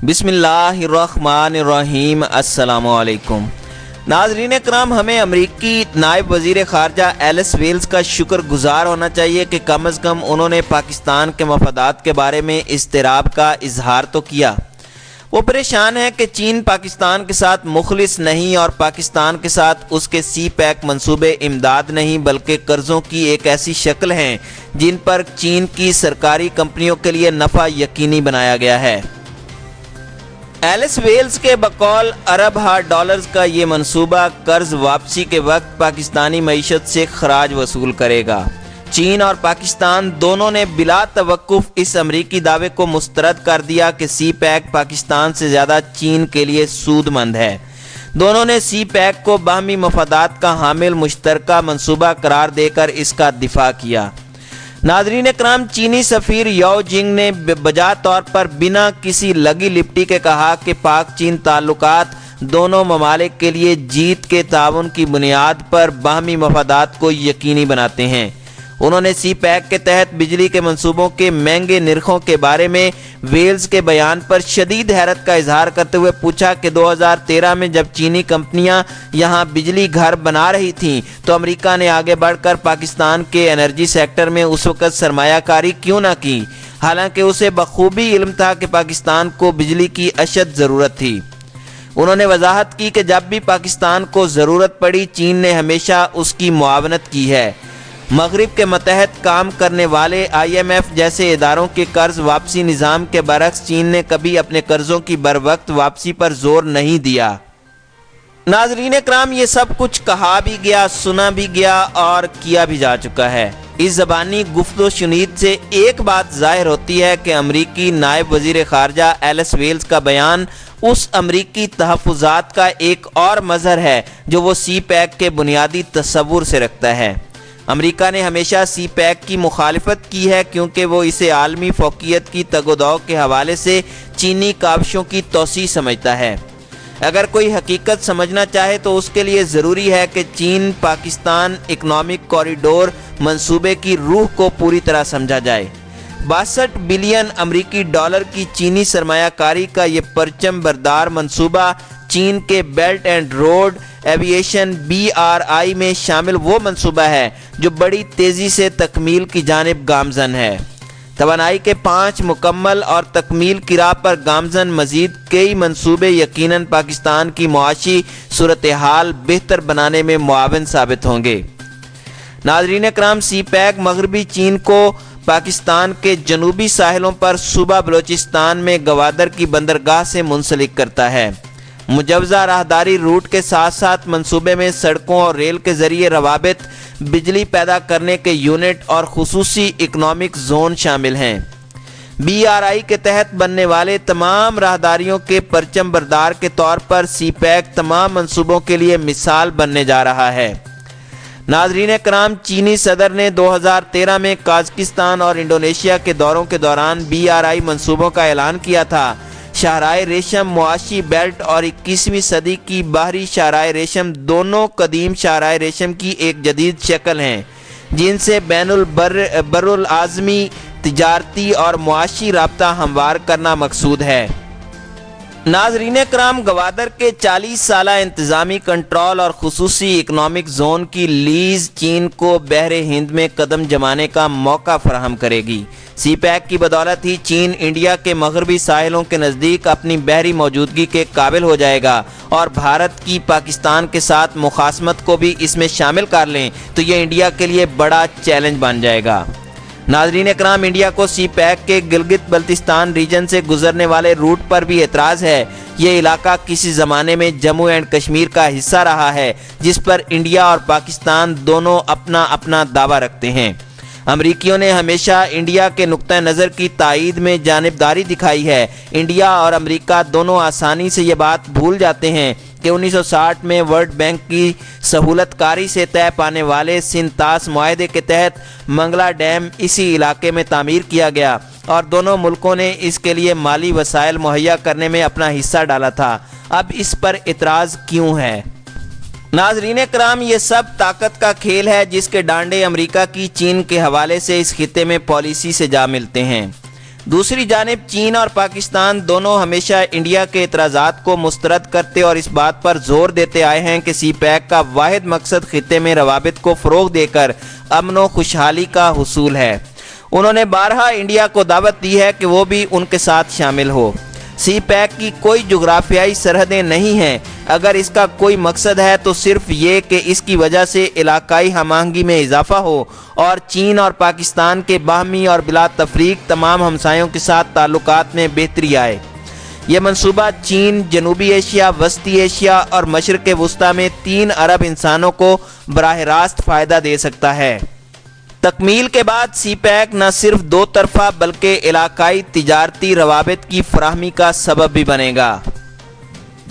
بسم اللہ الرحمن الرحیم۔ السلام علیکم ناظرین کرام، ہمیں امریکی نائب وزیر خارجہ ایلس ویلز کا شکر گزار ہونا چاہیے کہ کم از کم انہوں نے پاکستان کے مفادات کے بارے میں اضطراب کا اظہار تو کیا۔ وہ پریشان ہے کہ چین پاکستان کے ساتھ مخلص نہیں اور پاکستان کے ساتھ اس کے سی پیک منصوبے امداد نہیں بلکہ قرضوں کی ایک ایسی شکل ہیں جن پر چین کی سرکاری کمپنیوں کے لیے نفع یقینی بنایا گیا ہے۔ ایلس ویلز کے بقول $1 ارب کا یہ منصوبہ قرض واپسی کے وقت پاکستانی معیشت سے خراج وصول کرے گا۔ چین اور پاکستان دونوں نے بلا توقف اس امریکی دعوے کو مسترد کر دیا کہ سی پیک پاکستان سے زیادہ چین کے لیے سود مند ہے۔ دونوں نے سی پیک کو باہمی مفادات کا حامل مشترکہ منصوبہ قرار دے کر اس کا دفاع کیا۔ ناظرین کرام، چینی سفیر یاو جنگ نے بجا طور پر بنا کسی لگی لپٹی کے کہا کہ پاک چین تعلقات دونوں ممالک کے لیے جیت کے تعاون کی بنیاد پر باہمی مفادات کو یقینی بناتے ہیں۔ انہوں نے سی پیک کے تحت بجلی کے منصوبوں کے مہنگے نرخوں کے بارے میں ویلز کے بیان پر شدید حیرت کا اظہار کرتے ہوئے پوچھا کہ 2013 میں جب چینی کمپنیاں یہاں بجلی گھر بنا رہی تھیں تو امریکہ نے آگے بڑھ کر پاکستان کے انرجی سیکٹر میں اس وقت سرمایہ کاری کیوں نہ کی، حالانکہ اسے بخوبی علم تھا کہ پاکستان کو بجلی کی اشد ضرورت تھی۔ انہوں نے وضاحت کی کہ جب بھی پاکستان کو ضرورت پڑی چین نے ہمیشہ اس کی معاونت کی ہے۔ مغرب کے متحد کام کرنے والے IMF جیسے اداروں کے قرض واپسی نظام کے برعکس چین نے کبھی اپنے قرضوں کی بروقت واپسی پر زور نہیں دیا۔ ناظرین کرام، یہ سب کچھ کہا بھی گیا، سنا بھی گیا اور کیا بھی جا چکا ہے۔ اس زبانی گفت و شنید سے ایک بات ظاہر ہوتی ہے کہ امریکی نائب وزیر خارجہ ایلس ویلز کا بیان اس امریکی تحفظات کا ایک اور مظہر ہے جو وہ سی پیک کے بنیادی تصور سے رکھتا ہے۔ امریکہ نے ہمیشہ سی پیک کی مخالفت کی ہے کیونکہ وہ اسے عالمی فوقیت کی تگ و دو کے حوالے سے چینی کاوشوں کی توسیع سمجھتا ہے۔ اگر کوئی حقیقت سمجھنا چاہے تو اس کے لیے ضروری ہے کہ چین پاکستان اکنامک کوریڈور منصوبے کی روح کو پوری طرح سمجھا جائے۔ 62 بلین امریکی ڈالر کی چینی سرمایہ کاری کا یہ پرچم بردار منصوبہ چین کے belt and road aviation BRI میں شامل وہ منصوبہ ہے جو بڑی تیزی سے تکمیل کی جانب گامزن ہے۔ توانائی کے 5 مکمل اور تکمیل کی راہ پر گامزن مزید کئی منصوبے یقیناً پاکستان کی معاشی صورتحال بہتر بنانے میں معاون ثابت ہوں گے۔ ناظرین کرام، سی پیک مغربی چین کو پاکستان کے جنوبی ساحلوں پر صوبہ بلوچستان میں گوادر کی بندرگاہ سے منسلک کرتا ہے۔ مجوزہ راہداری روٹ کے ساتھ ساتھ منصوبے میں سڑکوں اور ریل کے ذریعے روابط، بجلی پیدا کرنے کے یونٹ اور خصوصی اکنامک زون شامل ہیں۔ BRI کے تحت بننے والے تمام راہداریوں کے پرچم بردار کے طور پر سی پیک تمام منصوبوں کے لیے مثال بننے جا رہا ہے۔ ناظرین کرام، چینی صدر نے 2013 میں قازقستان اور انڈونیشیا کے دوروں کے دوران BRI منصوبوں کا اعلان کیا تھا۔ شاہراہ ریشم معاشی بیلٹ اور 21ویں صدی کی باہری شاہراہ ریشم دونوں قدیم شاہراہ ریشم کی ایک جدید شکل ہیں جن سے بین البراعظمی تجارتی اور معاشی رابطہ ہموار کرنا مقصود ہے۔ ناظرین کرام، گوادر کے 40 سالہ انتظامی کنٹرول اور خصوصی اکنامک زون کی لیز چین کو بحر ہند میں قدم جمانے کا موقع فراہم کرے گی۔ سی پیک کی بدولت ہی چین انڈیا کے مغربی ساحلوں کے نزدیک اپنی بحری موجودگی کے قابل ہو جائے گا، اور بھارت کی پاکستان کے ساتھ مخاصمت کو بھی اس میں شامل کر لیں تو یہ انڈیا کے لیے بڑا چیلنج بن جائے گا۔ ناظرین اکرام، انڈیا کو سی پیک کے گلگت بلتستان ریجن سے گزرنے والے روٹ پر بھی اعتراض ہے۔ یہ علاقہ کسی زمانے میں جموں اینڈ کشمیر کا حصہ رہا ہے جس پر انڈیا اور پاکستان دونوں اپنا اپنا دعویٰ رکھتے ہیں۔ امریکیوں نے ہمیشہ انڈیا کے نقطہ نظر کی تائید میں جانبداری دکھائی ہے۔ انڈیا اور امریکہ دونوں آسانی سے یہ بات بھول جاتے ہیں کہ 1960 میں ورلڈ بینک کی سہولت کاری سے طے پانے والے سنتاس معاہدے کے تحت منگلا ڈیم اسی علاقے میں تعمیر کیا گیا اور دونوں ملکوں نے اس کے لیے مالی وسائل مہیا کرنے میں اپنا حصہ ڈالا تھا۔ اب اس پر اعتراض کیوں ہے؟ ناظرین کرام، یہ سب طاقت کا کھیل ہے جس کے ڈانڈے امریکہ کی چین کے حوالے سے اس خطے میں پالیسی سے جا ملتے ہیں۔ دوسری جانب چین اور پاکستان دونوں ہمیشہ انڈیا کے اعتراضات کو مسترد کرتے اور اس بات پر زور دیتے آئے ہیں کہ سی پیک کا واحد مقصد خطے میں روابط کو فروغ دے کر امن و خوشحالی کا حصول ہے۔ انہوں نے بارہا انڈیا کو دعوت دی ہے کہ وہ بھی ان کے ساتھ شامل ہو۔ سی پیک کی کوئی جغرافیائی سرحدیں نہیں ہیں، اگر اس کا کوئی مقصد ہے تو صرف یہ کہ اس کی وجہ سے علاقائی ہم آہنگی میں اضافہ ہو اور چین اور پاکستان کے باہمی اور بلا تفریق تمام ہمسایوں کے ساتھ تعلقات میں بہتری آئے۔ یہ منصوبہ چین، جنوبی ایشیا، وسطی ایشیا اور مشرق وسطیٰ میں 3 ارب انسانوں کو براہ راست فائدہ دے سکتا ہے۔ تکمیل کے بعد سی پیک نہ صرف 2 طرفہ بلکہ علاقائی تجارتی روابط کی فراہمی کا سبب بھی بنے گا۔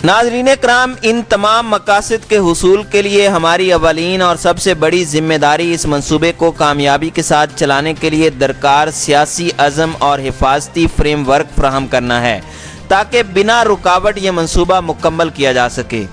ناظرین کرام، ان تمام مقاصد کے حصول کے لیے ہماری اولین اور سب سے بڑی ذمہ داری اس منصوبے کو کامیابی کے ساتھ چلانے کے لیے درکار سیاسی عزم اور حفاظتی فریم ورک فراہم کرنا ہے تاکہ بنا رکاوٹ یہ منصوبہ مکمل کیا جا سکے۔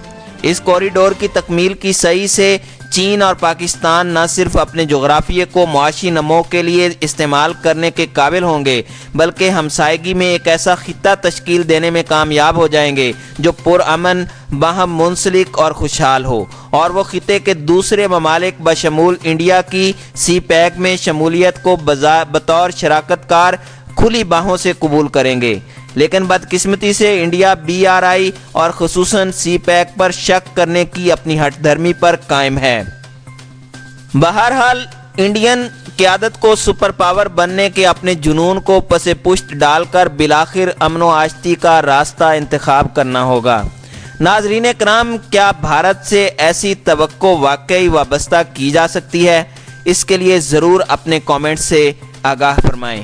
اس کوریڈور کی تکمیل کی سعی سے چین اور پاکستان نہ صرف اپنے جغرافیے کو معاشی نمو کے لیے استعمال کرنے کے قابل ہوں گے بلکہ ہمسائیگی میں ایک ایسا خطہ تشکیل دینے میں کامیاب ہو جائیں گے جو پرامن، باہم منسلک اور خوشحال ہو، اور وہ خطے کے دوسرے ممالک بشمول انڈیا کی سی پیک میں شمولیت کو بطور شراکت کار کھلی باہوں سے قبول کریں گے۔ لیکن بدقسمتی سے انڈیا BRI اور خصوصاً سی پیک پر شک کرنے کی اپنی ہٹ دھرمی پر قائم ہے۔ بہرحال انڈین قیادت کو سپر پاور بننے کے اپنے جنون کو پس پشت ڈال کر بالآخر امن و آشتی کا راستہ انتخاب کرنا ہوگا۔ ناظرین کرام، کیا بھارت سے ایسی توقع واقعی وابستہ کی جا سکتی ہے؟ اس کے لیے ضرور اپنے کامنٹ سے آگاہ فرمائیں۔